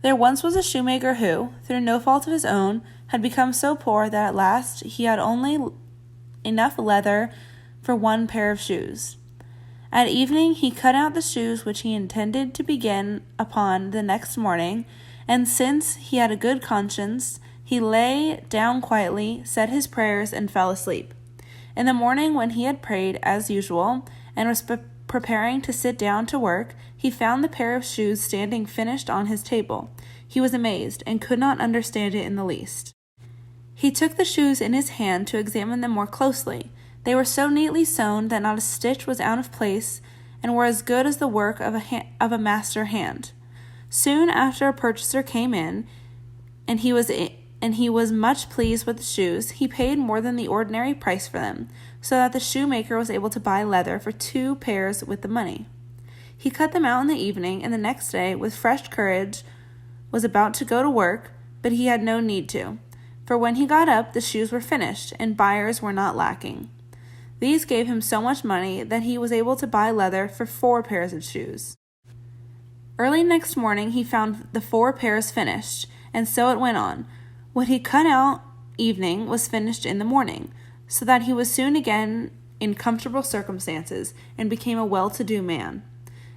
There once was a shoemaker who, through no fault of his own, had become so poor that at last he had only enough leather for one pair of shoes. At evening he cut out the shoes which he intended to begin upon the next morning, and since he had a good conscience, he lay down quietly, said his prayers, and fell asleep. In the morning, when he had prayed as usual, and was preparing to sit down to work, he found the pair of shoes standing finished on his table. He was amazed, and could not understand it in the least. He took the shoes in his hand to examine them more closely. They were so neatly sewn that not a stitch was out of place, and were as good as the work of a master hand. Soon after a purchaser came in, and he was much pleased with the shoes. He paid more than the ordinary price for them, so that the shoemaker was able to buy leather for 2 pairs with the money. He cut them out in the evening, and the next day, with fresh courage, was about to go to work, but he had no need to, for when he got up, the shoes were finished, and buyers were not lacking. These gave him so much money that he was able to buy leather for 4 pairs of shoes. Early next morning he found the 4 pairs finished, and so it went on. What he cut out evening was finished in the morning, so that he was soon again in comfortable circumstances, and became a well-to-do man.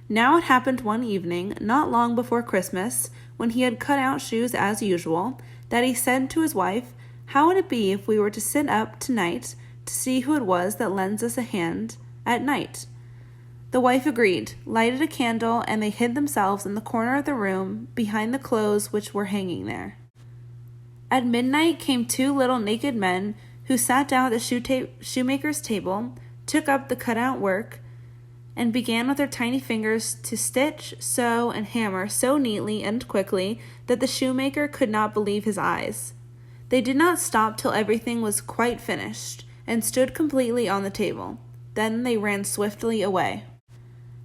Now it happened one evening, not long before Christmas, when he had cut out shoes as usual, that he said to his wife, "How would it be if we were to sit up tonight to see who it was that lends us a hand at night?" The wife agreed, lighted a candle, and they hid themselves in the corner of the room behind the clothes which were hanging there. At midnight came 2 little naked men who sat down at the shoemaker's table, took up the cut-out work, and began with their tiny fingers to stitch, sew, and hammer so neatly and quickly that the shoemaker could not believe his eyes. They did not stop till everything was quite finished, and stood completely on the table. Then they ran swiftly away.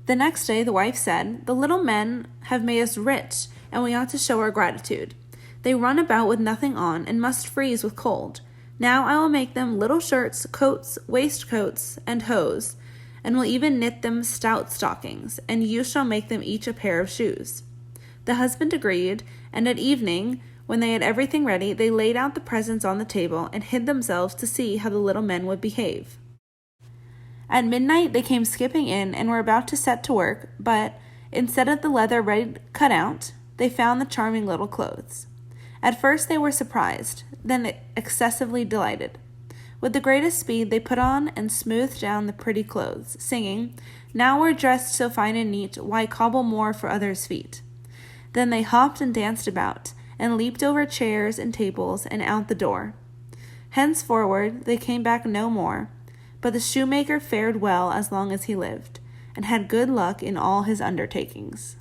The next day the wife said, "The little men have made us rich, and we ought to show our gratitude. They run about with nothing on, and must freeze with cold. Now I will make them little shirts, coats, waistcoats, and hose, and will even knit them stout stockings, and you shall make them each a pair of shoes." The husband agreed, and at evening, when they had everything ready, they laid out the presents on the table, and hid themselves to see how the little men would behave. At midnight they came skipping in, and were about to set to work, but, instead of the leather ready cut out, they found the charming little clothes. At first they were surprised, then excessively delighted. With the greatest speed they put on and smoothed down the pretty clothes, singing, "Now we're dressed so fine and neat, why cobble more for others' feet?" Then they hopped and danced about, and leaped over chairs and tables, and out the door. Henceforward they came back no more, but the shoemaker fared well as long as he lived, and had good luck in all his undertakings.